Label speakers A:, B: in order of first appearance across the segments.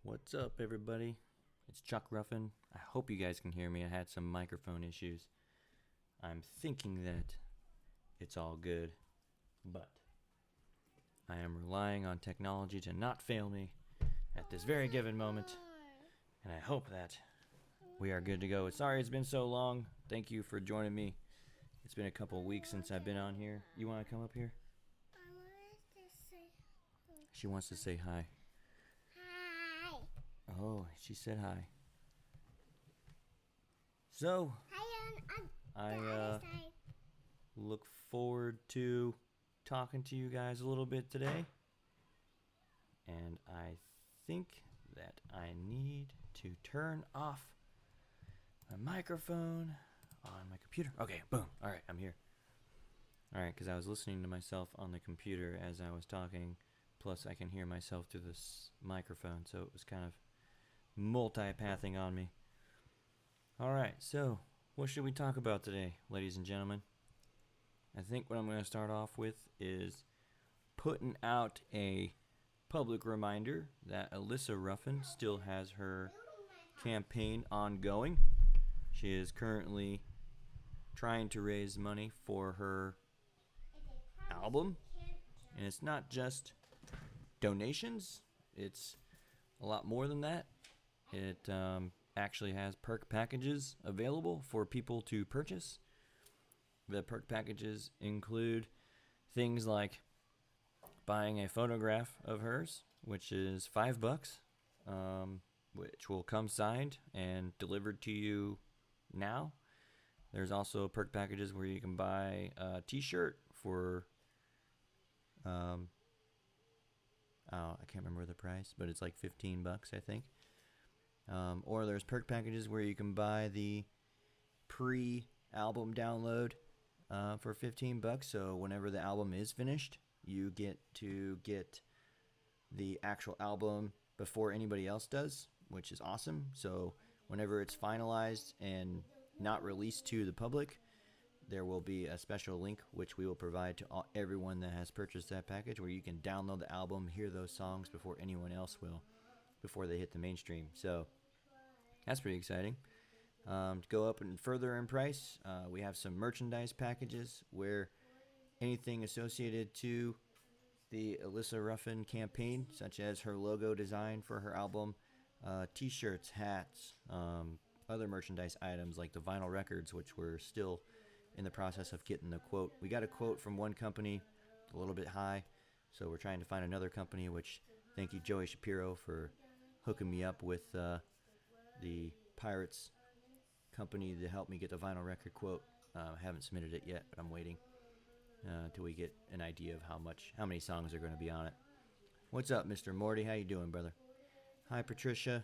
A: What's up, everybody? It's Chuck Ruffin. I hope you guys can hear me. I had some microphone issues. I'm thinking that it's all good, but I am relying on technology to not fail me at this very given moment, and I hope that we are good to go. Sorry it's been so long. Thank you for joining me. It's been a couple of weeks since I've been on here. You want to come up here? She wants to say hi.
B: Hi.
A: Oh, she said hi. So, I look forward to talking to you guys a little bit today. And I think that I need to turn off my microphone on my computer. Okay, boom. All right, I'm here. All right, because I was listening to myself on the computer as I was talking. Plus, I can hear myself through this microphone, so it was kind of multipathing on me. All right, so what should we talk about today, ladies and gentlemen? I think what I'm going to start off with is putting out a public reminder that Alyssa Ruffin still has her campaign ongoing. She is currently trying to raise money for her album, and it's not just donations, it's a lot more than that. It actually has perk packages available for people to purchase. The perk packages include things like buying a photograph of hers, which is $5, which will come signed and delivered to you now. There's also perk packages where you can buy a t-shirt for I can't remember the price, but it's like $15, I think. Or there's perk packages where you can buy the pre-album download for $15. So whenever the album is finished, you get to get the actual album before anybody else does, which is awesome. So whenever it's finalized and not released to the public, there will be a special link which we will provide to everyone that has purchased that package, where you can download the album, hear those songs before anyone else will, before they hit the mainstream. So that's pretty exciting. To go up and further in price, we have some merchandise packages where anything associated to the Alyssa Ruffin campaign, such as her logo design for her album, t-shirts, hats, other merchandise items like the vinyl records, which we're still in the process of getting the quote. We got a quote from one company, a little bit high, so we're trying to find another company, which thank you Joey Shapiro for hooking me up with the Pirates company to help me get the vinyl record quote. I haven't submitted it yet, but I'm waiting till we get an idea of how many songs are going to be on it. What's up, Mr. Morty? How you doing, brother? Hi, Patricia.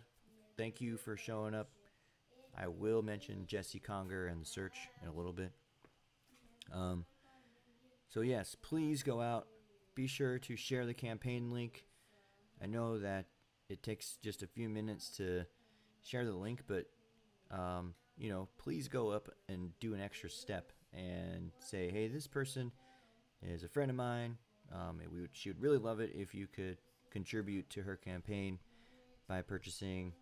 A: Thank you for showing up. I will mention Jesse Conger and the search in a little bit. So yes, please go out. Be sure to share the campaign link. I know that it takes just a few minutes to share the link, but please go up and do an extra step and say, hey, this person is a friend of mine. She would really love it if you could contribute to her campaign by purchasing,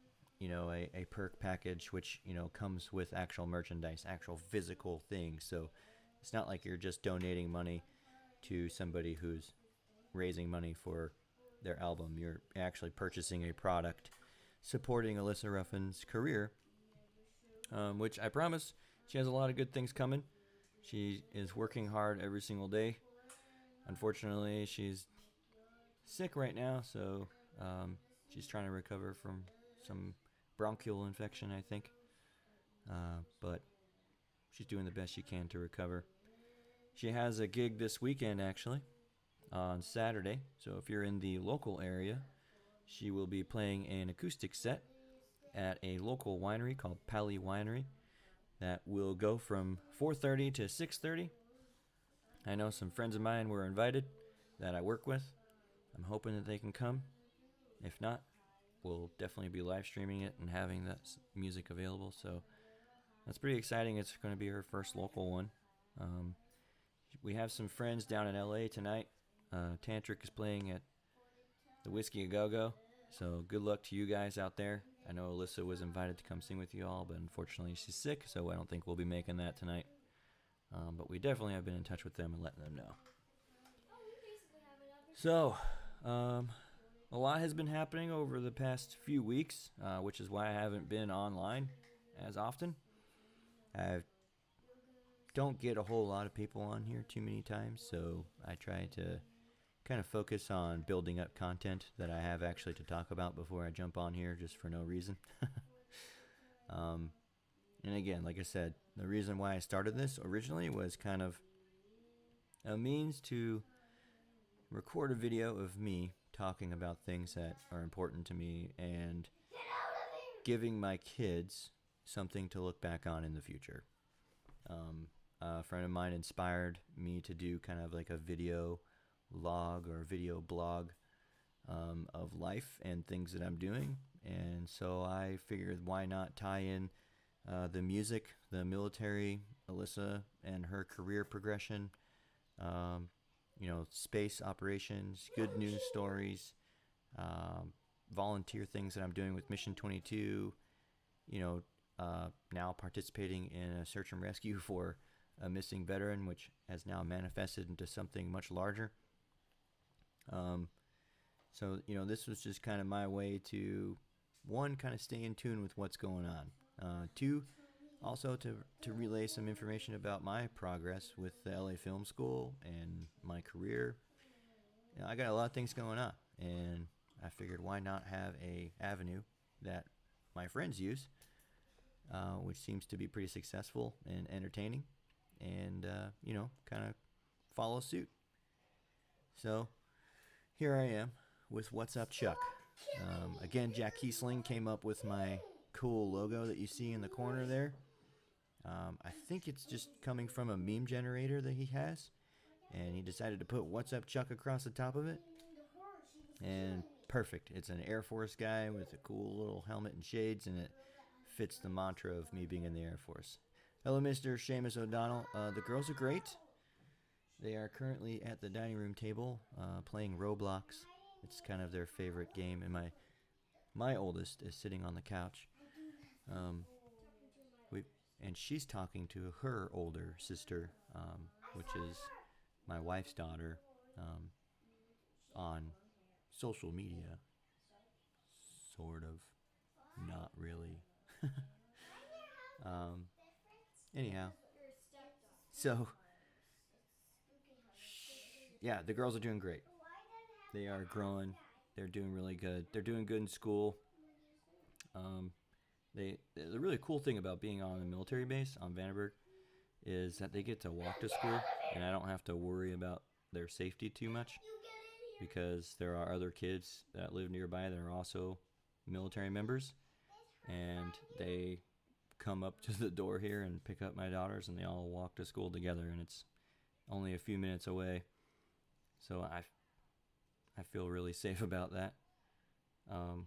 A: a perk package, which, comes with actual merchandise, actual physical things. So it's not like you're just donating money to somebody who's raising money for their album. You're actually purchasing a product supporting Alyssa Ruffin's career, which I promise she has a lot of good things coming. She is working hard every single day. Unfortunately, she's sick right now, so she's trying to recover from some bronchial infection, I think. But she's doing the best she can to recover. She has a gig this weekend, actually, on Saturday. So if you're in the local area, she will be playing an acoustic set at a local winery called Pally Winery that will go from 4:30 to 6:30. I know some friends of mine were invited that I work with. I'm hoping that they can come. If not, we'll definitely be live streaming it and having that music available. So that's pretty exciting. It's going to be her first local one. We have some friends down in LA tonight. Tantric is playing at the Whiskey A Go Go. So good luck to you guys out there. I know Alyssa was invited to come sing with you all, but unfortunately she's sick, so I don't think we'll be making that tonight. But we definitely have been in touch with them and letting them know. So, a lot has been happening over the past few weeks, which is why I haven't been online as often. I don't get a whole lot of people on here too many times, so I try to kind of focus on building up content that I have actually to talk about before I jump on here just for no reason. And again, like I said, the reason why I started this originally was kind of a means to record a video of me talking about things that are important to me and giving my kids something to look back on in the future. A friend of mine inspired me to do kind of like a video log or video blog of life and things that I'm doing. And so I figured why not tie in the music, the military, Alyssa and her career progression, space operations, good news stories, volunteer things that I'm doing with Mission 22, now participating in a search and rescue for a missing veteran, which has now manifested into something much larger. So this was just kind of my way to, one, kind of stay in tune with what's going on. Two, also to relay some information about my progress with the LA Film School and my career. I got a lot of things going on, and I figured why not have a avenue that my friends use, which seems to be pretty successful and entertaining, and kind of follow suit. So here I am with What's Up Chuck. Again, Jack Keesling came up with my cool logo that you see in the corner there. I think it's just coming from a meme generator that he has, and he decided to put What's Up Chuck across the top of it, and perfect. It's an Air Force guy with a cool little helmet and shades, and it fits the mantra of me being in the Air Force. Hello, Mr. Seamus O'Donnell. The girls are great. They are currently at the dining room table playing Roblox. It's kind of their favorite game, and my oldest is sitting on the couch. And she's talking to her older sister, which is my wife's daughter, on social media. Sort of. Not really. Anyhow. So, yeah, the girls are doing great. They are growing. They're doing really good. They're doing good in school. The really cool thing about being on a military base on Vandenberg is that they get to walk to school, and I don't have to worry about their safety too much, because there are other kids that live nearby that are also military members, and they come up to the door here and pick up my daughters, and they all walk to school together, and it's only a few minutes away. So I feel really safe about that,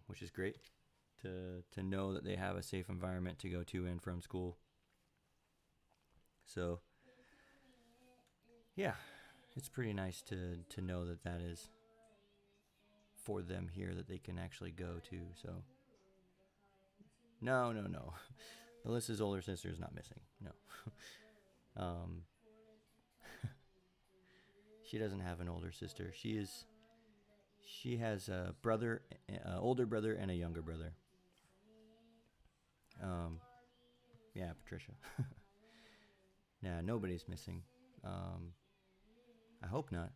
A: which is great to know that they have a safe environment to go to and from school. So, yeah, it's pretty nice to know that is for them here, that they can actually go to. So, no. Alyssa's older sister is not missing. No. She doesn't have an older sister. She has a brother, older brother, and a younger brother. Yeah, Patricia. Nah, nobody's missing. I hope not.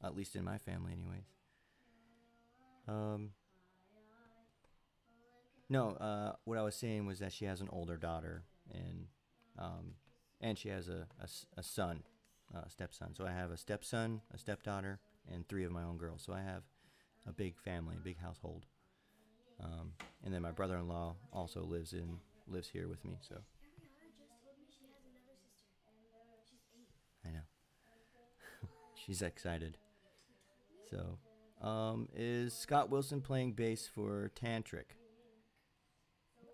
A: At least in my family, anyways. No, what I was saying was that she has an older daughter, and she has a son, a stepson. So I have a stepson, a stepdaughter, and 3 of my own girls. So I have a big family, a big household. And then my brother-in-law also lives here with me. So I know. She's excited. So, is Scott Wilson playing bass for Tantric?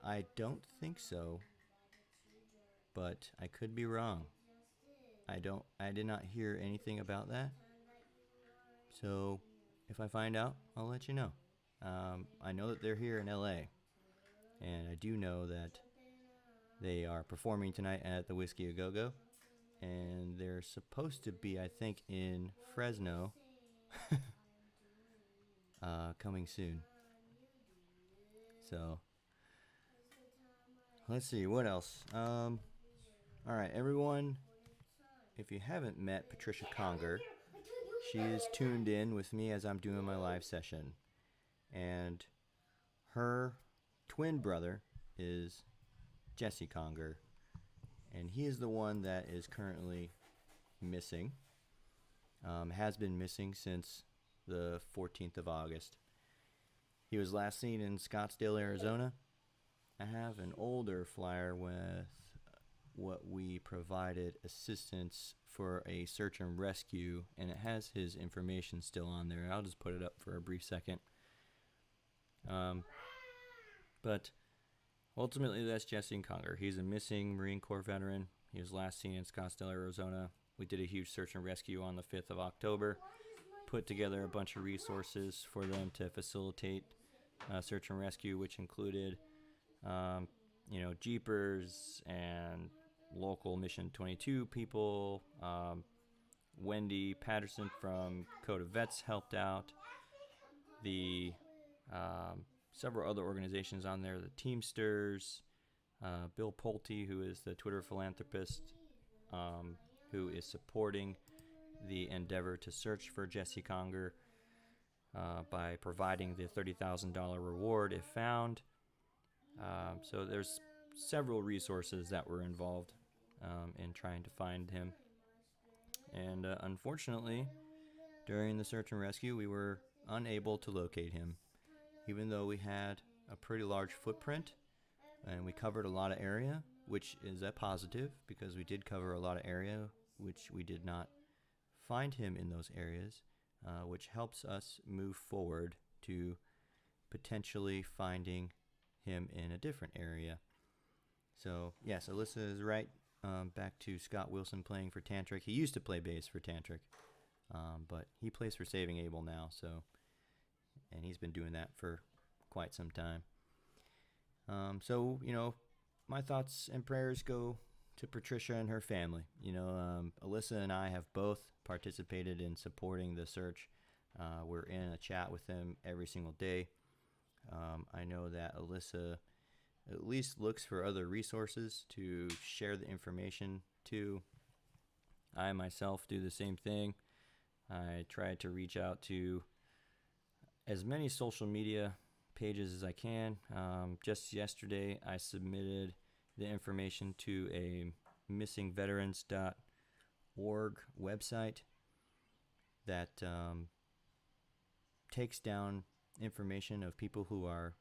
A: I don't think so, but I could be wrong. I did not hear anything about that. So, if I find out, I'll let you know. I know that they're here in LA, and I do know that they are performing tonight at the Whiskey A Go Go, and they're supposed to be, I think, in Fresno coming soon. So, let's see, what else? Alright, everyone, if you haven't met Patricia Conger, she is tuned in with me as I'm doing my live session. And her twin brother is Jesse Conger, and he is the one that is currently missing. Has been missing since the 14th of August. He was last seen in Scottsdale, Arizona. I have an older flyer with what we provided assistance for a search and rescue, and it has his information still on there. I'll just put it up for a brief second. But ultimately, that's Jesse Conger. He's a missing Marine Corps veteran. He was last seen in Scottsdale, Arizona. We did a huge search and rescue on the 5th of October. Put together a bunch of resources for them to facilitate search and rescue, which included, jeepers and local Mission 22 people. Wendy, Patterson from Code of Vets helped out. The several other organizations on there, the Teamsters, Bill Pulte, who is the Twitter philanthropist, who is supporting the endeavor to search for Jesse Conger by providing the $30,000 reward if found. So there's several resources that were involved in trying to find him. And unfortunately, during the search and rescue, we were unable to locate him, even though we had a pretty large footprint and we covered a lot of area, which is a positive because we did cover a lot of area, which we did not find him in those areas, which helps us move forward to potentially finding him in a different area. So, yes, Alyssa is right. Back to Scott Wilson playing for Tantric. He used to play bass for Tantric, but he plays for Saving Abel now, and he's been doing that for quite some time. So, my thoughts and prayers go to Patricia and her family. Alyssa and I have both participated in supporting the search. We're in a chat with them every single day. I know that Alyssa at least looks for other resources to share the information to. I myself do the same thing. I try to reach out to as many social media pages as I can. Just yesterday, I submitted the information to a missingveterans.org website that takes down information of people who are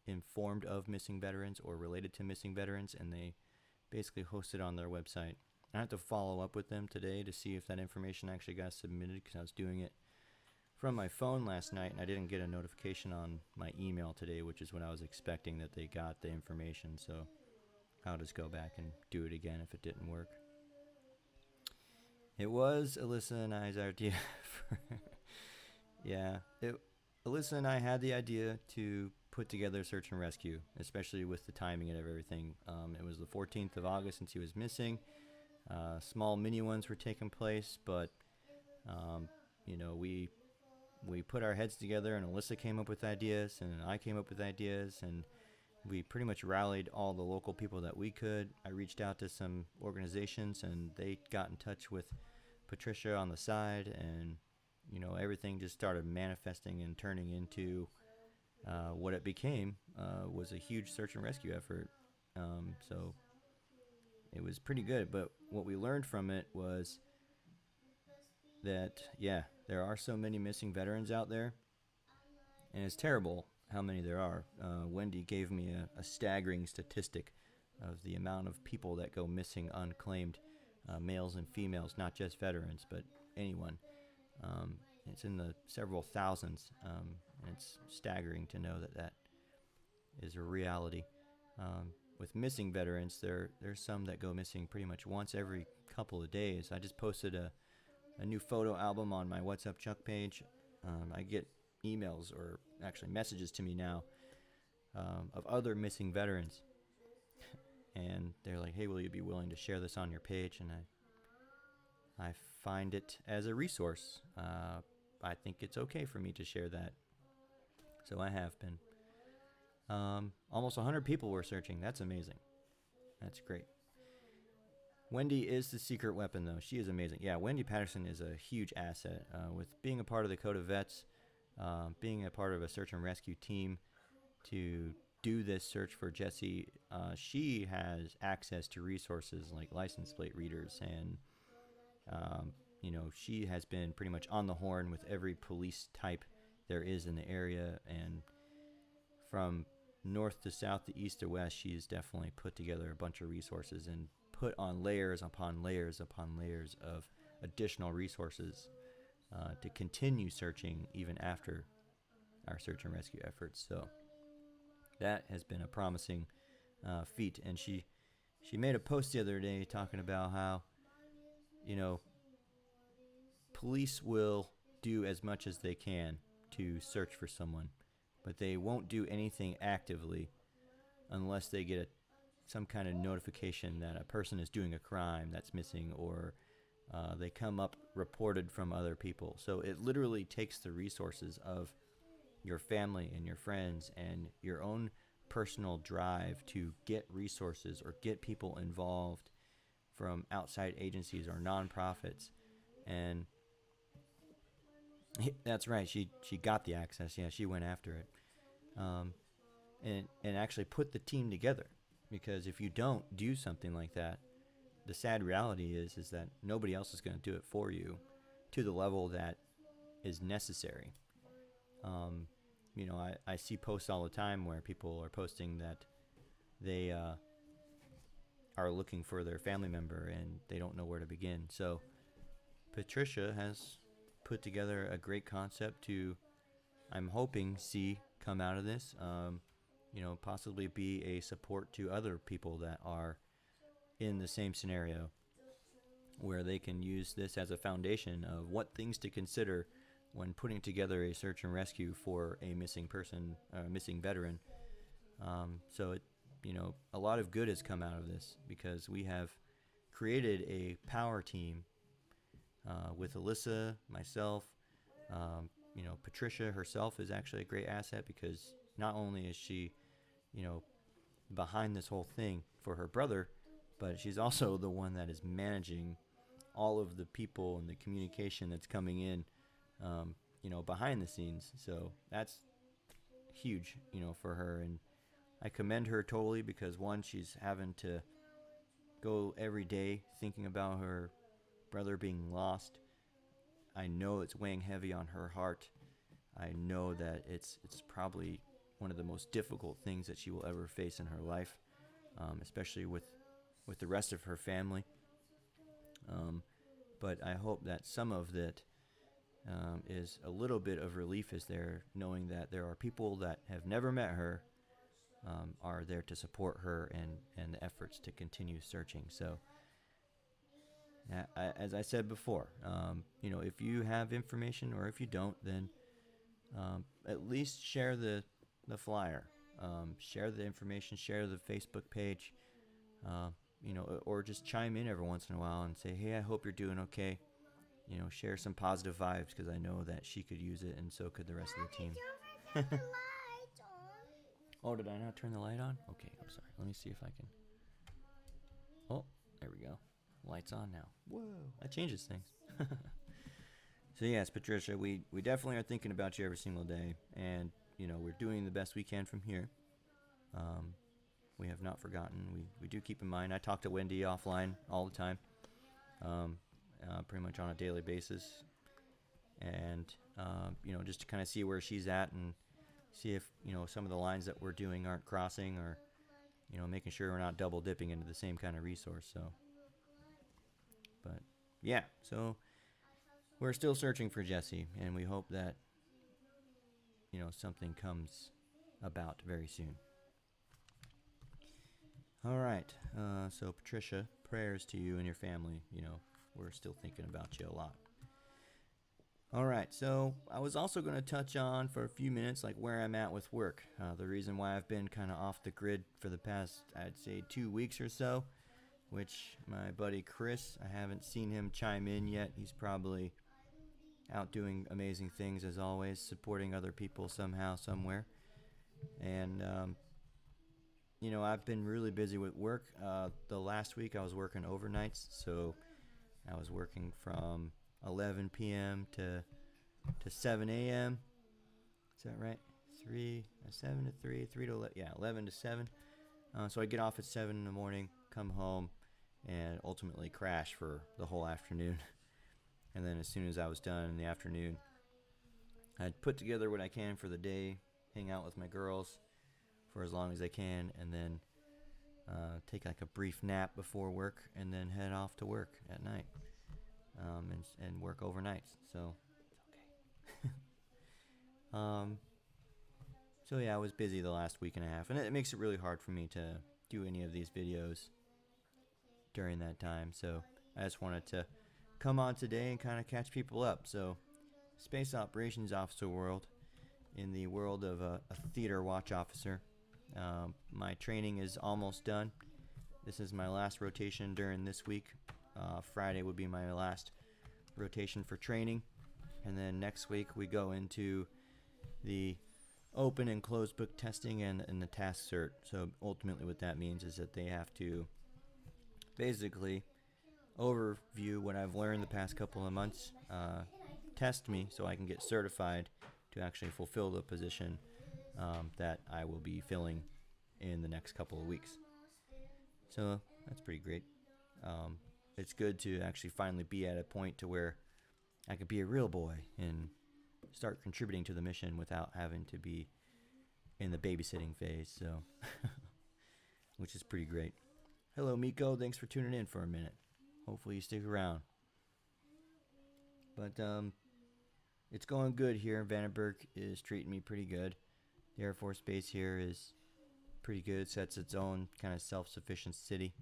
A: informed of missing veterans or related to missing veterans, and they basically host it on their website. I have to follow up with them today to see if that information actually got submitted, because I was doing it from my phone last night and I didn't get a notification on my email today, which is when I was expecting that they got the information. So I'll just go back and do it again if it didn't work. It was Alyssa and I's idea Alyssa and I had the idea to put together search and rescue, especially with the timing of everything. It was the 14th of August since he was missing. Small mini ones were taking place, but we put our heads together, and Alyssa came up with ideas, and I came up with ideas, and we pretty much rallied all the local people that we could. I reached out to some organizations, and they got in touch with Patricia on the side, and everything just started manifesting and turning into what it became was a huge search and rescue effort. So it was pretty good, but what we learned from it was that, there are so many missing veterans out there, and it's terrible how many there are. Wendy gave me a staggering statistic of the amount of people that go missing unclaimed, males and females, not just veterans, but anyone. It's in the several thousands, and it's staggering to know that is a reality. With missing veterans, there's some that go missing pretty much once every couple of days. I just posted a new photo album on my What's Up Chuck page I get emails or actually messages to me now of other missing veterans. And they're like, hey, will you be willing to share this on your page? And I find it as a resource. I think it's okay for me to share that. So I have been. Almost 100 people were searching. That's amazing. That's great. Wendy is the secret weapon, though. She is amazing. Yeah, Wendy Patterson is a huge asset. With being a part of the Code of Vets, being a part of a search and rescue team to do this search for Jesse, she has access to resources like license plate readers, and she has been pretty much on the horn with every police type there is in the area, and from north to south to east to west, she's definitely put together a bunch of resources and put on layers upon layers upon layers of additional resources to continue searching even after our search and rescue efforts. So that has been a promising feat. And she made a post the other day talking about how, police will do as much as they can to search for someone, but they won't do anything actively unless they get some kind of notification that a person is doing a crime that's missing, or they come up reported from other people. So it literally takes the resources of your family and your friends and your own personal drive to get resources or get people involved from outside agencies or nonprofits. And that's right, she got the access. Yeah, she went after it, and actually put the team together. Because if you don't do something like that, the sad reality is that nobody else is going to do it for you to the level that is necessary. I see posts all the time where people are posting that they are looking for their family member and they don't know where to begin. So Patricia has put together a great concept to, I'm hoping, see come out of this. Possibly be a support to other people that are in the same scenario, where they can use this as a foundation of what things to consider when putting together a search and rescue for a missing person, missing veteran. So a lot of good has come out of this, because we have created a power team with Alyssa, myself. Patricia herself is actually a great asset, because not only is she behind this whole thing for her brother, but she's also the one that is managing all of the people and the communication that's coming in, behind the scenes. So that's huge, for her. And I commend her totally, because one, she's having to go every day thinking about her brother being lost. I know it's weighing heavy on her heart. I know that it's probably one of the most difficult things that she will ever face in her life, especially with the rest of her family. But I hope that some of that is a little bit of relief, is there, knowing that there are people that have never met her, are there to support her and the efforts to continue searching. So as I said before, if you have information, or if you don't, then at least share the flyer, share the information, share the Facebook page, or just chime in every once in a while and say, hey, I hope you're doing okay. Share some positive vibes, because I know that she could use it, and so could the rest of the team.
B: Don't forget the light on.
A: Oh, did I not turn the light on? Okay, I'm sorry. Let me see if I can. Oh, there we go. Light's on now. Whoa, that changes things. So yes, Patricia, we definitely are thinking about you every single day, and we're doing the best we can from here. We have not forgotten. We do keep in mind. I talk to Wendy offline all the time, pretty much on a daily basis, and just to kind of see where she's at, and see if some of the lines that we're doing aren't crossing, or making sure we're not double dipping into the same kind of resource. So, but yeah, so we're still searching for Jesse, and we hope that something comes about very soon. All right, so Patricia, prayers to you and your family. We're still thinking about you a lot. All right, so I was also going to touch on for a few minutes like where I'm at with work. The reason why I've been kind of off the grid for the past, I'd say, 2 weeks or so, which my buddy Chris, I haven't seen him chime in yet. He's probably out doing amazing things as always, supporting other people somehow, somewhere. And, I've been really busy with work. The last week I was working overnights, so I was working from 11 p.m. to 7 a.m. Is that right? 7 to 3, 3 to 11, yeah, 11 to 7. So I get off at 7 in the morning, come home, and ultimately crash for the whole afternoon. And then as soon as I was done in the afternoon, I'd put together what I can for the day, hang out with my girls for as long as I can, and then take like a brief nap before work, and then head off to work at night. And work overnights, so it's okay. So yeah, I was busy the last week and a half, and it makes it really hard for me to do any of these videos during that time. So I just wanted to come on today and kind of catch people up. So, Space Operations Officer world, in the world of a theater watch officer, my training is almost done. This is my last rotation during this week. Friday would be my last rotation for training, and then next week we go into the open and closed book testing and the task cert. So ultimately what that means is that they have to basically overview what I've learned the past couple of months, test me so I can get certified to actually fulfill the position that I will be filling in the next couple of weeks. So that's pretty great. It's good to actually finally be at a point to where I could be a real boy and start contributing to the mission without having to be in the babysitting phase. So, which is pretty great. Hello, Miko. Thanks for tuning in for a minute. Hopefully you stick around. But it's going good here. Vandenberg is treating me pretty good. The Air Force Base here is pretty good. Sets its own kind of self-sufficient city.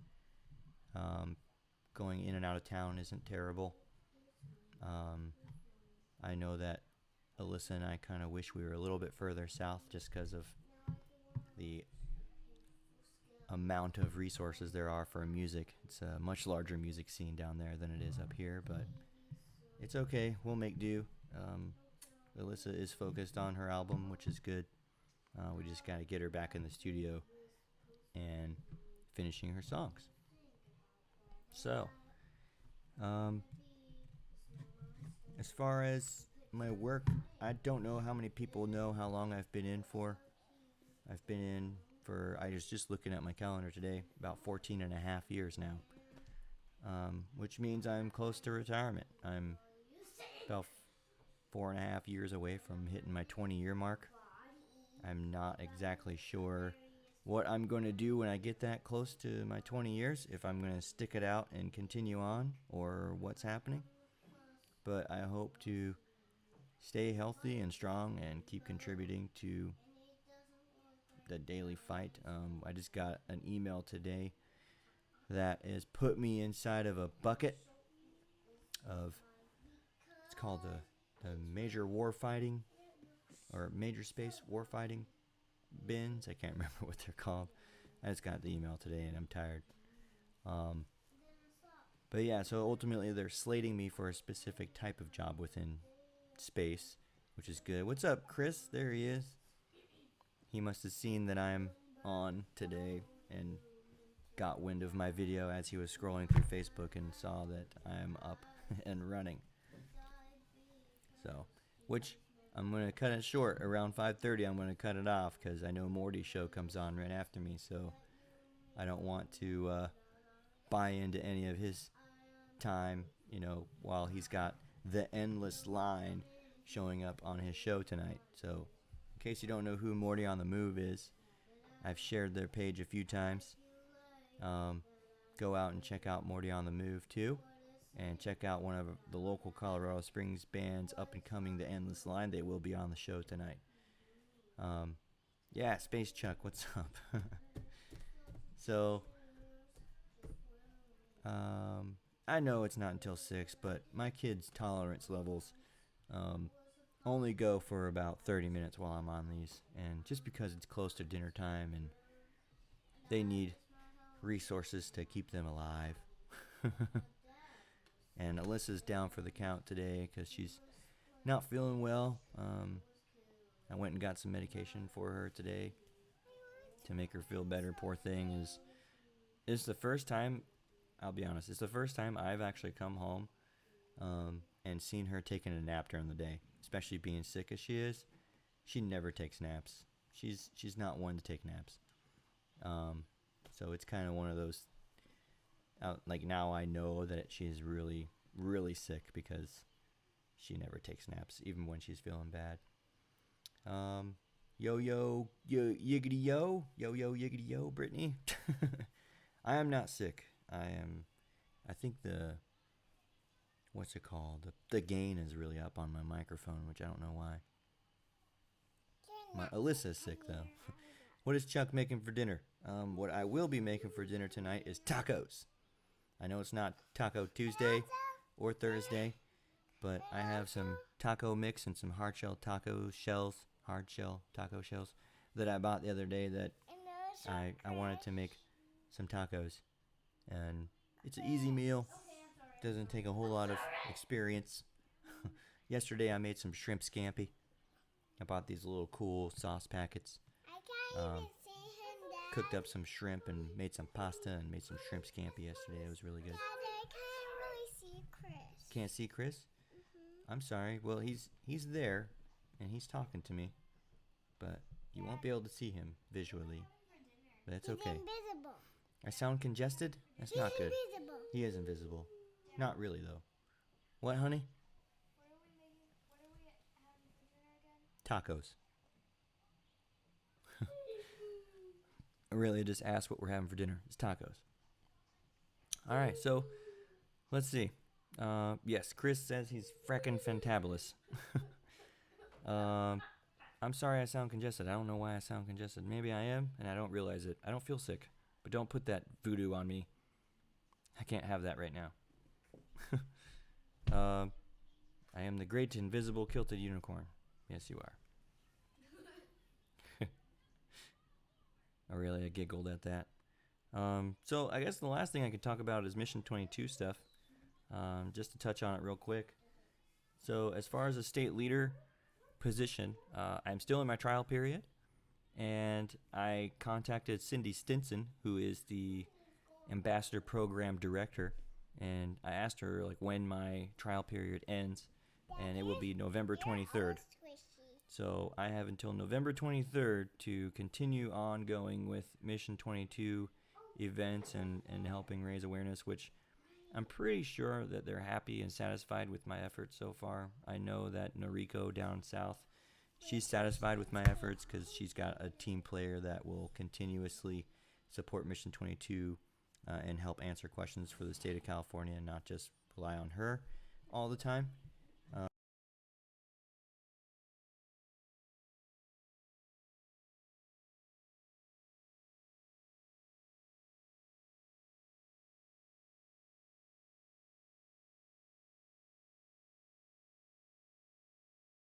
A: Going in and out of town isn't terrible. I know that Alyssa and I kind of wish we were a little bit further south just because of the amount of resources there are for music. It's a much larger music scene down there than it is up here, but it's okay. We'll make do. Alyssa is focused on her album, which is good. We just got to get her back in the studio and finishing her songs. So, as far as my work, I don't know how many people know how long I've been in for. I've been in for, I was just looking at my calendar today, about 14 and a half years now, which means I'm close to retirement. I'm about 4.5 years away from hitting my 20-year mark. I'm not exactly sure what I'm going to do when I get that close to my 20 years, if I'm going to stick it out and continue on, or what's happening. But I hope to stay healthy and strong and keep contributing to the daily fight. I just got an email today that has put me inside of a bucket of, it's called the Major Warfighting, or Major Space Warfighting bins. I can't remember what they're called. I just got the email today and I'm tired. But yeah, so ultimately they're slating me for a specific type of job within space, which is good. What's up, Chris? There he is. He must have seen that I'm on today and got wind of my video as he was scrolling through Facebook and saw that I'm up and running. So, which I'm going to cut it short. Around 5:30 I'm going to cut it off because I know Morty's show comes on right after me, so I don't want to buy into any of his time, while he's got the endless line showing up on his show tonight. So, in case you don't know who Morty On The Move is, I've shared their page a few times. Go out and check out Morty On The Move too, and check out one of the local Colorado Springs bands up and coming, The Endless Line. They will be on the show tonight. Yeah, Space Chuck, what's up? So, I know it's not until 6, but my kids' tolerance levels only go for about 30 minutes while I'm on these. And just because it's close to dinner time and they need resources to keep them alive. And Alyssa's down for the count today because she's not feeling well. I went and got some medication for her today to make her feel better. Poor thing. It's the first time, I'll be honest, it's the first time I've actually come home and seen her taking a nap during the day, especially being sick as she is. She never takes naps. She's not one to take naps. So it's kind of one of those, like now I know that she is really, really sick because she never takes naps, even when she's feeling bad. Yo, yiggity yo, yiggity yo, Brittany. I am not sick. I think what's it called? The gain is really up on my microphone, which I don't know why. Alyssa's sick though. What is Chuck making for dinner? What I will be making for dinner tonight is tacos. I know it's not Taco Tuesday or Thursday, but I have some taco mix and some hard shell taco shells that I bought the other day that I wanted to make some tacos. And it's an easy meal. Doesn't take a whole lot of experience. Yesterday I made some shrimp scampi. I bought these little cool sauce packets. Cooked up some shrimp and made some pasta and made some shrimp scampi yesterday. It was really good.
B: Dad, I can't really see Chris.
A: Can't see Chris?
B: Mm-hmm.
A: I'm sorry. Well, he's there and he's talking to me, but you won't be able to see him visually. But it's okay.
B: He's invisible.
A: I sound congested? That's not good.
B: Invisible.
A: He is invisible. Not really though. What, honey?
C: What are we having for dinner again?
A: Tacos. Really, just ask what we're having for dinner. It's tacos. All right, so let's see. Yes, Chris says he's frickin' fantabulous. I'm sorry I sound congested. I don't know why I sound congested. Maybe I am, and I don't realize it. I don't feel sick, but don't put that voodoo on me. I can't have that right now. I am the great invisible kilted unicorn. Yes, you are. Oh, really? I giggled at that. So I guess the last thing I could talk about is Mission 22 stuff. Just to touch on it real quick. So as far as a state leader position, I'm still in my trial period. And I contacted Cindy Stinson, who is the ambassador program director. And I asked her like when my trial period ends. And it will be November 23rd. So I have until November 23rd to continue on going with Mission 22 events and helping raise awareness, which I'm pretty sure that they're happy and satisfied with my efforts so far. I know that Noriko down south, she's satisfied with my efforts because she's got a team player that will continuously support Mission 22 and help answer questions for the state of California and not just rely on her all the time.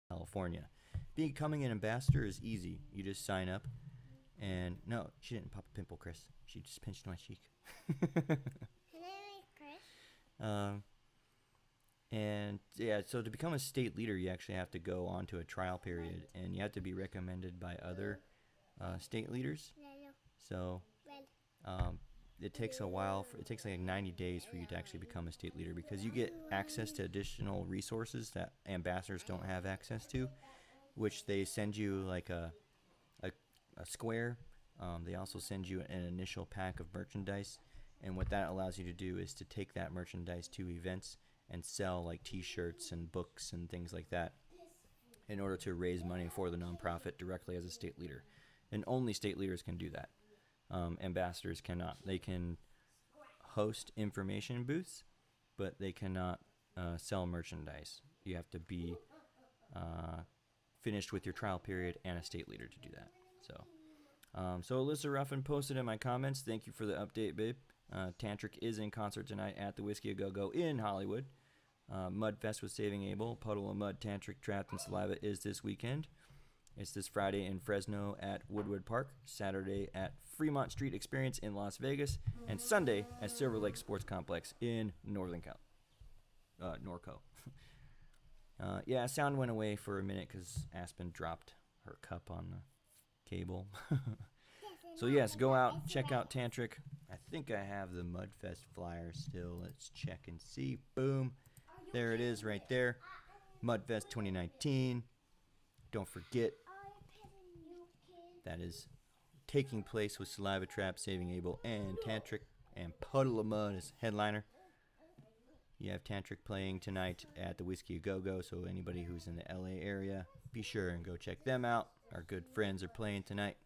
A: California. Becoming an ambassador is easy. You just sign up and no, she didn't pop a pimple, Chris. She just pinched my cheek. And yeah, so to become a state leader, you actually have to go on to a trial period and you have to be recommended by other state leaders. So it takes a while. It takes like 90 days for you to actually become a state leader because you get access to additional resources that ambassadors don't have access to, which they send you like a square. They also send you an initial pack of merchandise, and what that allows you to do is to take that merchandise to events and sell like T-shirts and books and things like that in order to raise money for the nonprofit directly as a state leader. And only state leaders can do that. Ambassadors cannot. They can host information booths, but they cannot sell merchandise. You have to be finished with your trial period and a state leader to do that. So Alyssa Ruffin posted in my comments, thank you for the update, babe. Tantric is in concert tonight at the Whiskey A Go Go in Hollywood. Mudfest with Saving Abel, Puddle of Mud, Tantric, Trapt, and Saliva is this weekend. It's this Friday in Fresno at Woodward Park, Saturday at Fremont Street Experience in Las Vegas, and Sunday at Silver Lake Sports Complex in Northern Norco. Yeah, sound went away for a minute because Aspen dropped her cup on the cable. So yes, go out, check out Tantric. I think I have the Mudfest flyer still. Let's check and see. Boom. There it is right there. Mudfest 2019. Don't forget, that is taking place with Saliva, Trapt, Saving Abel, and Tantric, and Puddle of Mud as headliner. You have Tantric playing tonight at the Whiskey A Go-Go, so anybody who's in the LA area, be sure and go check them out. Our good friends are playing tonight.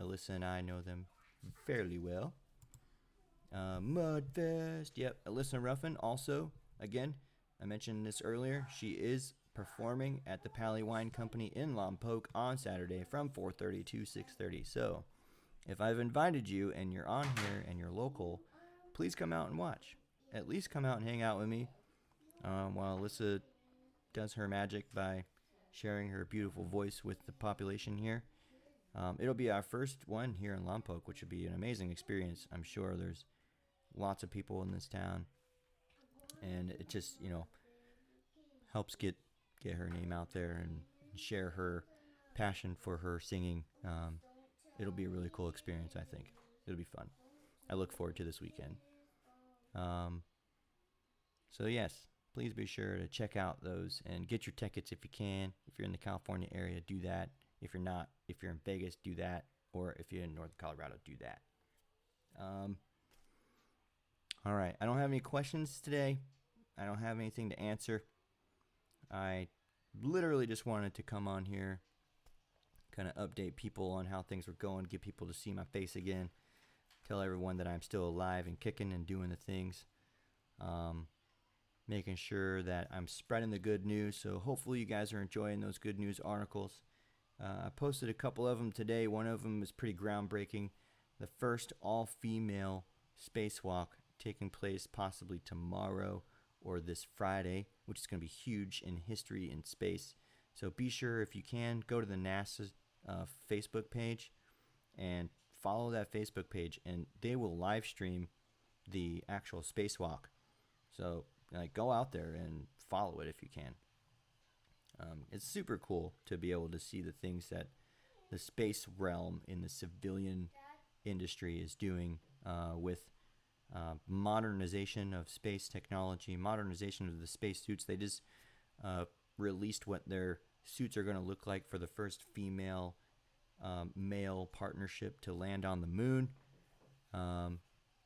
A: Alyssa and I know them fairly well. Mudfest, yep. Alyssa Ruffin also, again, I mentioned this earlier, she is performing at the Pally Wine Company in Lompoc on Saturday from 4:30 to 6:30. So, if I've invited you and you're on here and you're local, please come out and watch. At least come out and hang out with me while Alyssa does her magic by sharing her beautiful voice with the population here. It'll be our first one here in Lompoc, which would be an amazing experience. I'm sure there's lots of people in this town, and it just, helps get her name out there and share her passion for her singing. It'll be a really cool experience, I think. It'll be fun. I look forward to this weekend. So yes, please be sure to check out those and get your tickets if you can. If you're in the California area, do that. If you're not, if you're in Vegas, do that. Or if you're in North Colorado, do that. All right. I don't have any questions today. I don't have anything to answer. I literally just wanted to come on here, kind of update people on how things were going, get people to see my face again, tell everyone that I'm still alive and kicking and doing the things, making sure that I'm spreading the good news. So hopefully you guys are enjoying those good news articles. I posted a couple of them today. One of them is pretty groundbreaking. The first all-female spacewalk taking place possibly tomorrow or this Friday, which is going to be huge in history in space. So be sure, if you can, go to the NASA Facebook page and follow that Facebook page, and they will live stream the actual spacewalk. So go out there and follow it if you can. It's super cool to be able to see the things that the space realm in the civilian industry is doing with modernization of space technology, modernization of the space suits. They just released what their suits are going to look like for the first female male partnership to land on the moon.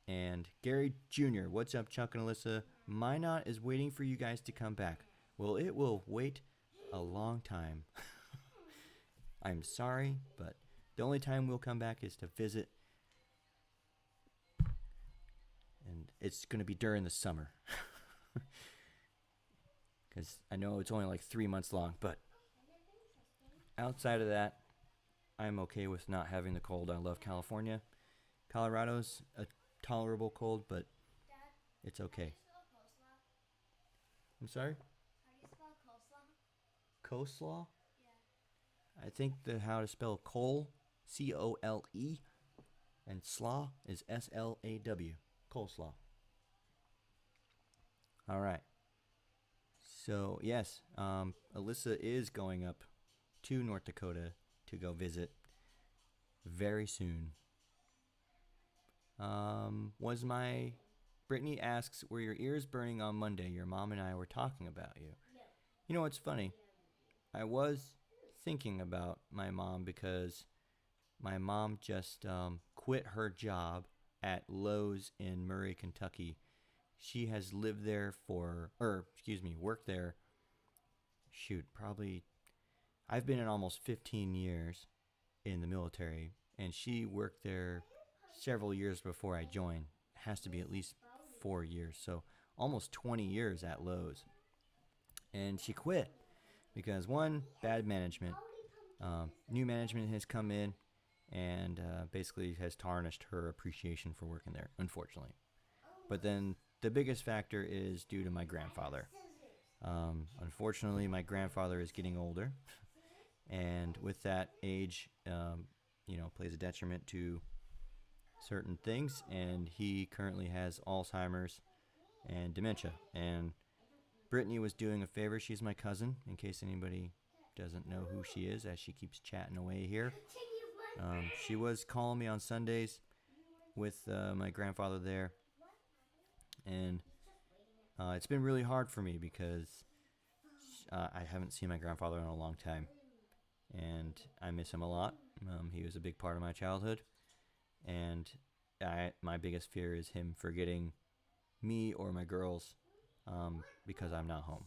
A: And Gary Jr., what's up, Chuck and Alyssa? Minot is waiting for you guys to come back. Well, it will wait a long time. I'm sorry, but the only time we'll come back is to visit. And it's going to be during the summer. Because I know it's only like 3 months long. But outside of that, I'm okay with not having the cold. I love California. Colorado's a tolerable cold, but it's okay. I'm sorry?
C: How do you spell coleslaw?
A: Coleslaw?
C: Yeah.
A: I think how to spell cole, C-O-L-E, and slaw is S-L-A-W. Coleslaw. All right. So, yes, Alyssa is going up to North Dakota to go visit very soon. Brittany asks, were your ears burning on Monday? Your mom and I were talking about you.
C: No.
A: You know what's funny? I was thinking about my mom because my mom just quit her job at Lowe's in Murray, Kentucky. She has lived there worked there. I've been in almost 15 years in the military, and she worked there several years before I joined. It has to be at least 4 years, so almost 20 years at Lowe's. And she quit because, one, bad management. New management has come in and basically has tarnished her appreciation for working there, unfortunately. But then the biggest factor is due to my grandfather. Unfortunately, my grandfather is getting older, and with that age, plays a detriment to certain things, and he currently has Alzheimer's and dementia. And Brittany was doing a favor. She's my cousin, in case anybody doesn't know who she is, as she keeps chatting away here. She was calling me on Sundays with my grandfather there, and it's been really hard for me because I haven't seen my grandfather in a long time, and I miss him a lot. He was a big part of my childhood, and my biggest fear is him forgetting me or my girls because I'm not home.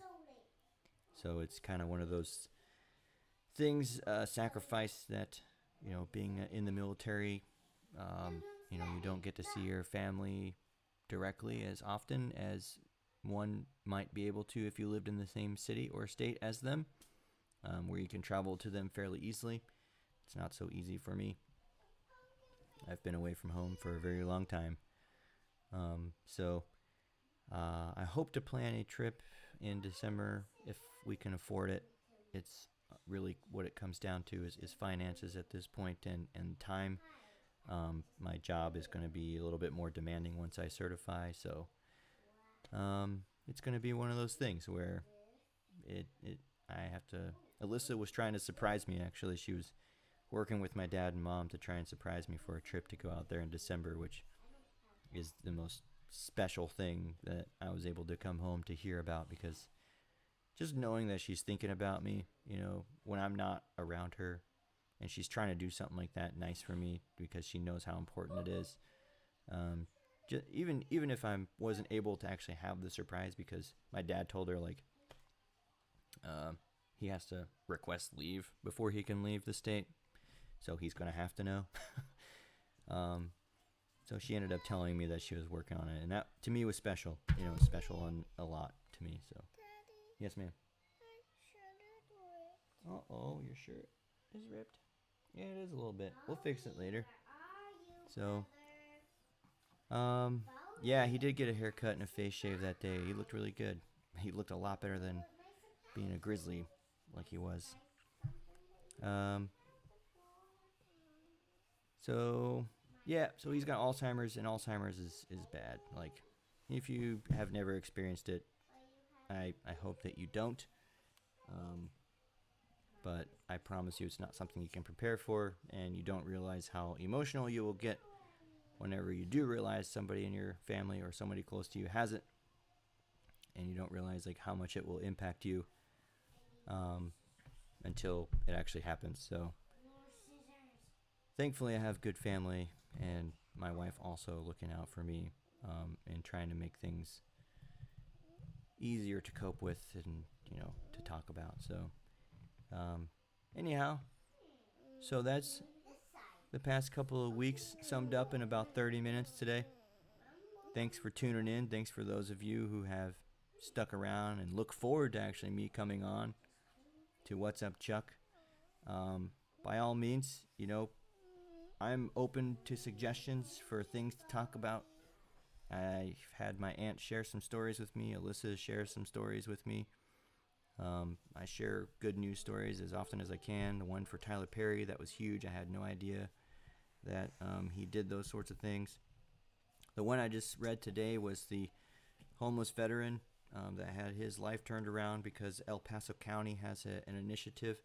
A: So it's kind of one of those things, sacrifice that, being in the military, you don't get to see your family directly as often as one might be able to if you lived in the same city or state as them, where you can travel to them fairly easily. It's not so easy for me. I've been away from home for a very long time. So I hope to plan a trip in December if we can afford it. It's really what it comes down to is finances at this point, and time. My job is going to be a little bit more demanding once I certify, so it's going to be one of those things where I have to. Alyssa was trying to surprise me, actually. She was working with my dad and mom to try and surprise me for a trip to go out there in December, which is the most special thing that I was able to come home to hear about, because just knowing that she's thinking about me, when I'm not around her, and she's trying to do something like that nice for me because she knows how important it is. Even if I wasn't able to actually have the surprise, because my dad told her he has to request leave before he can leave the state, so he's gonna have to know. So she ended up telling me that she was working on it, and that to me was special. Special on a lot to me. So yes, ma'am. Uh-oh, your shirt is ripped. Yeah, it is a little bit. We'll fix it later. So, yeah, he did get a haircut and a face shave that day. He looked really good. He looked a lot better than being a grizzly like he was. So he's got Alzheimer's, and Alzheimer's is bad. Like, if you have never experienced it, I hope that you don't. But I promise you it's not something you can prepare for, and you don't realize how emotional you will get whenever you do realize somebody in your family or somebody close to you has it, and you don't realize how much it will impact you until it actually happens. So thankfully I have good family, and my wife also looking out for me and trying to make things easier to cope with and to talk about. So anyhow, so that's the past couple of weeks summed up in about 30 minutes today. Thanks for tuning in. Thanks for those of you who have stuck around and look forward to actually me coming on to What's Up, Chuck. By all means, I'm open to suggestions for things to talk about. I've had my aunt share some stories with me. Alyssa shares some stories with me. I share good news stories as often as I can. The one for Tyler Perry, that was huge. I had no idea that he did those sorts of things. The one I just read today was the homeless veteran that had his life turned around because El Paso County has an initiative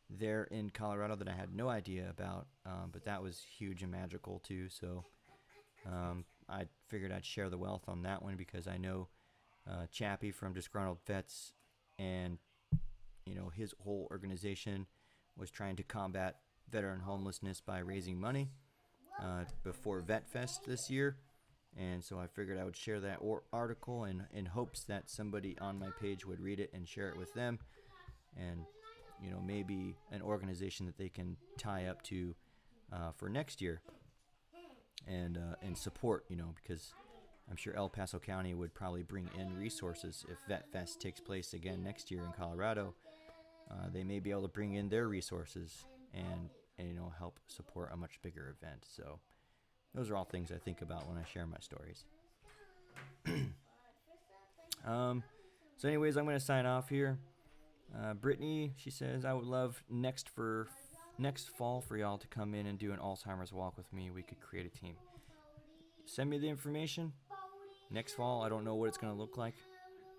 A: there in Colorado that I had no idea about, but that was huge and magical too. So I figured I'd share the wealth on that one, because I know Chappie from Disgruntled Vets, and his whole organization was trying to combat veteran homelessness by raising money before VetFest this year. And so I figured I would share that article in hopes that somebody on my page would read it and share it with them, and maybe an organization that they can tie up to for next year and support, because I'm sure El Paso County would probably bring in resources if VetFest takes place again next year in Colorado. They may be able to bring in their resources and help support a much bigger event. So those are all things I think about when I share my stories. So anyways, I'm going to sign off here. Brittany, she says, I would love next fall for y'all to come in and do an Alzheimer's walk with me. We could create a team. Send me the information. Next fall, I don't know what it's going to look like,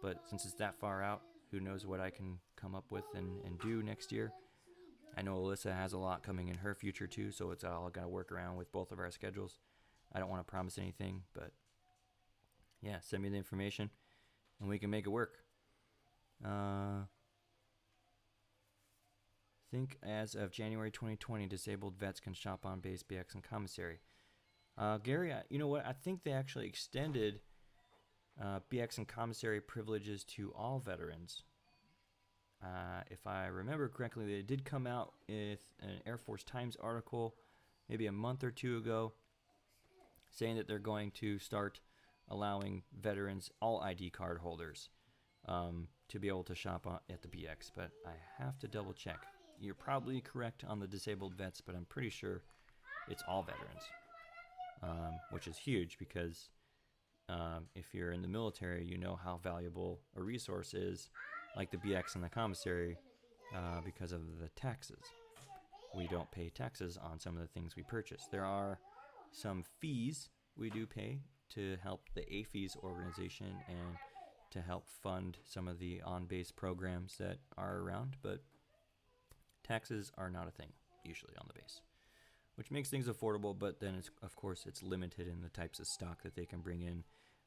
A: but since it's that far out, who knows what I can come up with and do next year. I know Alyssa has a lot coming in her future too, so it's all got to work around with both of our schedules. I don't want to promise anything, but yeah, send me the information and we can make it work. I think as of January 2020, disabled vets can shop on base, BX, and commissary. Gary, you know what? I think they actually extended BX and commissary privileges to all veterans. If I remember correctly, they did come out with an Air Force Times article maybe a month or two ago saying that they're going to start allowing veterans, all ID card holders, to be able to shop at the BX. But I have to double check. You're probably correct on the disabled vets, but I'm pretty sure it's all veterans, which is huge because if you're in the military, you know how valuable a resource is, like the BX and the commissary, because of the taxes. We don't pay taxes on some of the things we purchase. There are some fees we do pay to help the AFB's organization and to help fund some of the on-base programs that are around, but taxes are not a thing usually on the base, which makes things affordable, but then of course it's limited in the types of stock that they can bring in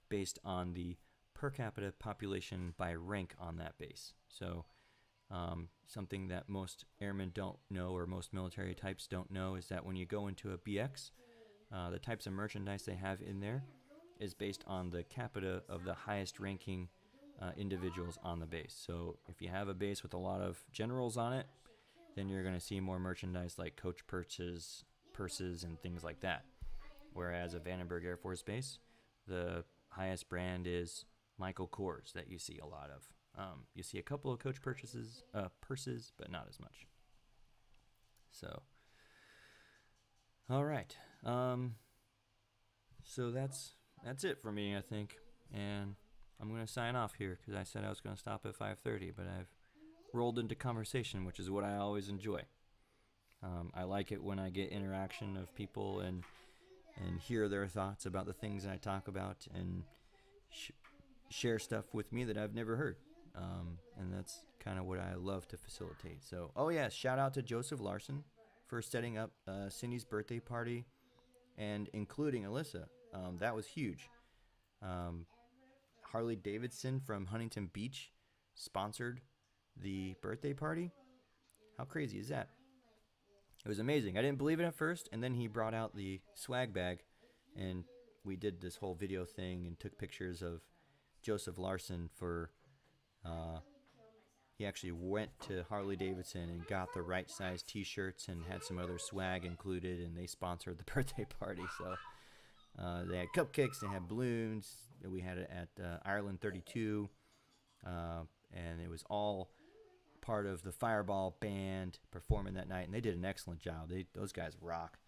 A: based on the per capita population by rank on that base. So something that most airmen don't know, or most military types don't know, is that when you go into a BX, the types of merchandise they have in there is based on the capita of the highest ranking individuals on the base. So if you have a base with a lot of generals on it, then you're going to see more merchandise like coach purses and things like that. Whereas a Vandenberg Air Force Base, the highest brand is Michael Kors that you see a lot of. You see a couple of coach purses, but not as much. So, all right. So that's it for me, I think. And I'm going to sign off here because I said I was going to stop at 5:30, but I've rolled into conversation, which is what I always enjoy. I like it when I get interaction of people and hear their thoughts about the things that I talk about and share stuff with me that I've never heard. And that's kind of what I love to facilitate. So, oh yeah, shout out to Joseph Larsen for setting up Cindy's birthday party and including Alyssa. That was huge. Harley Davidson from Huntington Beach sponsored the birthday party. How crazy is that? It was amazing. I didn't believe it at first, and then he brought out the swag bag, and we did this whole video thing and took pictures of Joseph Larsen for, he actually went to Harley Davidson and got the right size t-shirts and had some other swag included, and they sponsored the birthday party. So they had cupcakes, they had balloons, we had it at Ireland 32, and it was all part of the Fireball band performing that night, and they did an excellent job. Those guys rock.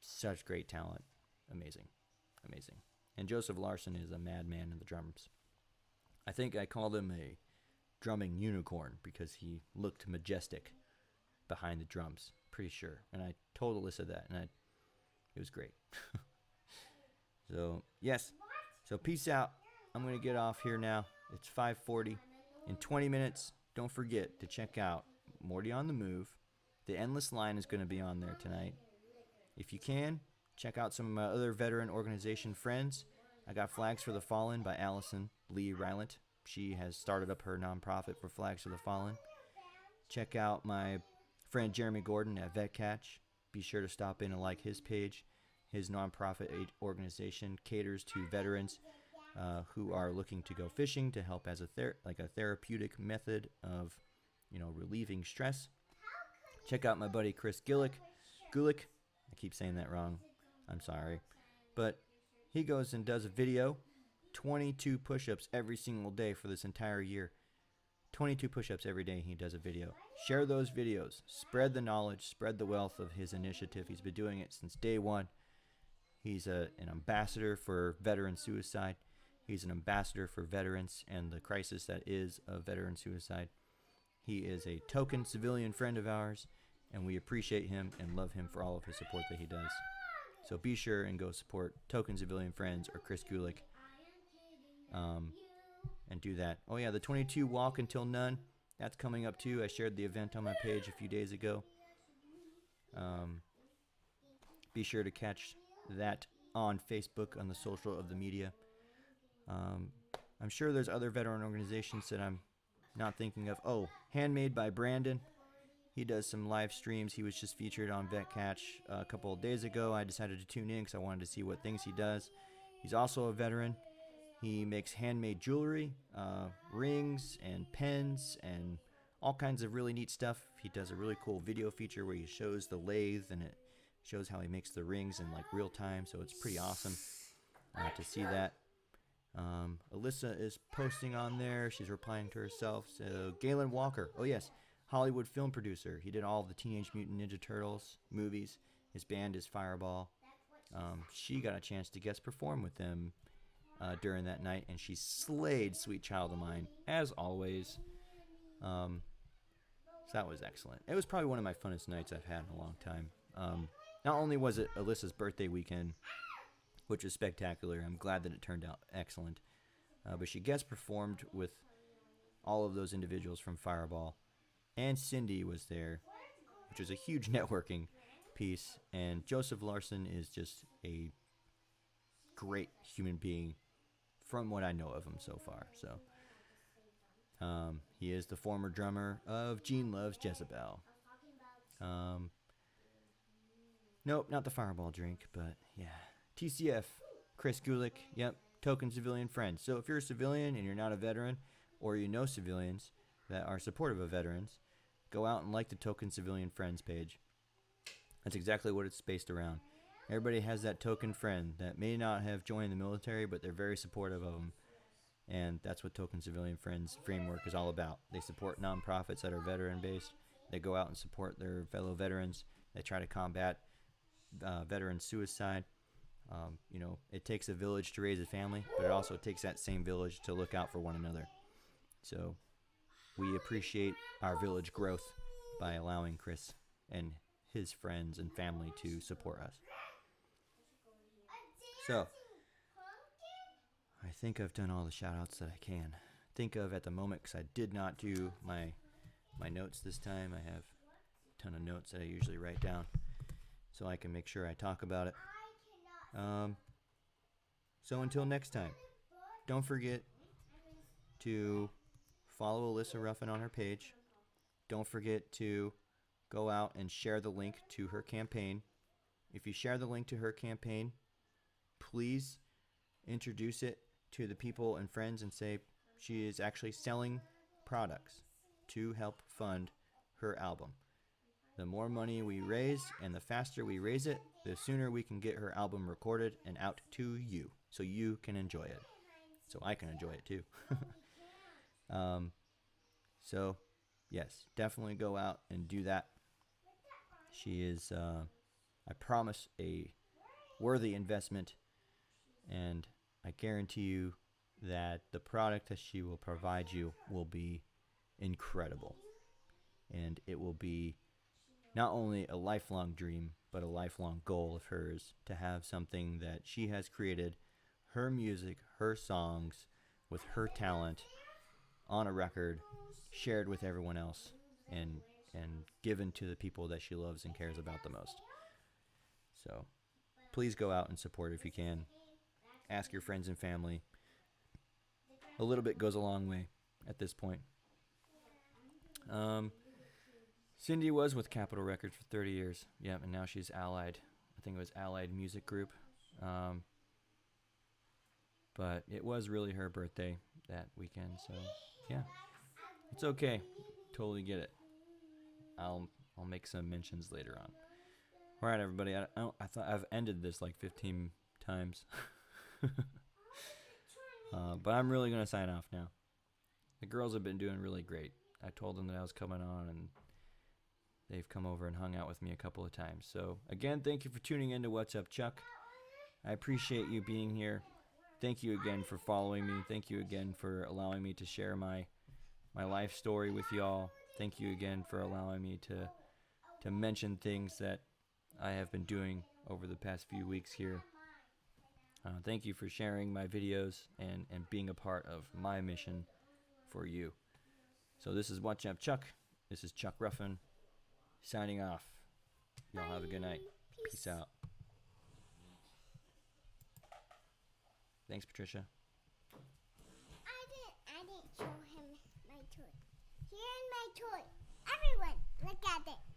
A: Such great talent. Amazing. And Joseph Larsen is a madman in the drums. I think I called him a drumming unicorn because he looked majestic behind the drums, pretty sure. And I told Alyssa that, and it was great. So, yes. So, peace out. I'm going to get off here now. It's 5:40. In 20 minutes, don't forget to check out Morty on the Move. The Endless Line is going to be on there tonight. If you can, check out some of my other veteran organization friends. I got Flags for the Fallen by Allison Lee Rylant. She has started up her nonprofit for Flags for the Fallen. Check out my friend Jeremy Gordon at VetCatch. Be sure to stop in and like his page. His nonprofit organization caters to veterans who are looking to go fishing to help as a therapeutic method of, relieving stress. Check out my buddy Chris Gullick. I keep saying that wrong. I'm sorry. But he goes and does a video, 22 push-ups every single day for this entire year. 22 push-ups every day he does a video. Share those videos. Spread the knowledge. Spread the wealth of his initiative. He's been doing it since day one. He's an ambassador for veteran suicide. He's an ambassador for veterans and the crisis that is of veteran suicide. He is a token civilian friend of ours, and we appreciate him and love him for all of his support that he does. So be sure and go support Token Civilian Friends or Chris Gullick, and do that. Oh yeah, the 22 Walk Until None, that's coming up too. I shared the event on my page a few days ago. Be sure to catch that on Facebook, on the social of the media. I'm sure there's other veteran organizations that I'm not thinking of. Oh, Made by Branden. He does some live streams. He was just featured on VetCatch a couple of days ago. I decided to tune in because I wanted to see what things he does. He's also a veteran. He makes handmade jewelry, rings and pens and all kinds of really neat stuff. He does a really cool video feature where he shows the lathe and it shows how he makes the rings in like real time. So it's pretty awesome to see that. Alyssa is posting on there. She's replying to herself. So Galen Walker. Oh yes, Hollywood film producer. He did all of the Teenage Mutant Ninja Turtles movies. His band is Fireball. She got a chance to guest perform with them during that night, and she slayed Sweet Child of Mine, as always. So that was excellent. It was probably one of my funnest nights I've had in a long time. Not only was it Alyssa's birthday weekend, which was spectacular, I'm glad that it turned out excellent, but she guest performed with all of those individuals from Fireball, and Cindy was there, which was a huge networking piece, and Joseph Larsen is just a great human being from what I know of him so far. So he is the former drummer of Gene Loves Jezebel. Nope, not the Fireball drink, but yeah. TCF, Chris Gullick, yep, Token Civilian Friends. So if you're a civilian and you're not a veteran, or you know civilians that are supportive of veterans, go out and like the Token Civilian Friends page. That's exactly what it's based around. Everybody has that token friend that may not have joined the military, but they're very supportive of them. And that's what Token Civilian Friends framework is all about. They support nonprofits that are veteran-based. They go out and support their fellow veterans. They try to combat veteran suicide. It takes a village to raise a family, but it also takes that same village to look out for one another. So we appreciate our village growth by allowing Chris and his friends and family to support us. So I think I've done all the shout-outs that I can think of at the moment, because I did not do my notes this time. I have a ton of notes that I usually write down so I can make sure I talk about it. So until next time, don't forget to follow Alyssa Ruffin on her page. Don't forget to go out and share the link to her campaign. If you share the link to her campaign, please introduce it to the people and friends and say she is actually selling products to help fund her album. The more money we raise and the faster we raise it, the sooner we can get her album recorded and out to you so you can enjoy it. So I can enjoy it too. So, yes, definitely go out and do that. She is, I promise, a worthy investment, and I guarantee you that the product that she will provide you will be incredible. And it will be not only a lifelong dream, but a lifelong goal of hers to have something that she has created, her music, her songs, with her talent, on a record, shared with everyone else, and given to the people that she loves and cares about the most. So please go out and support if you can. Ask your friends and family. A little bit goes a long way at this point. Cindy was with Capitol Records for 30 years. Yep, and now she's Allied. I think it was Allied Music Group. But it was really her birthday that weekend, so yeah. It's okay. Totally get it. I'll make some mentions later on. All right, everybody. I thought I've ended this like 15 times. But I'm really going to sign off now. The girls have been doing really great. I told them that I was coming on, and they've come over and hung out with me a couple of times. So, again, thank you for tuning in to What's Up, Chuck. I appreciate you being here. thank you again for following me. Thank you again for allowing me to share my life story with y'all. Thank you again for allowing me to mention things that I have been doing over the past few weeks here. Thank you for sharing my videos and being a part of my mission for you. So this is Watch Out Chuck. This is Chuck Ruffin signing off. Y'all have a good night. Peace out. Thanks, Patricia.
B: I didn't show him my toy. Here's my toy. Everyone, look at it.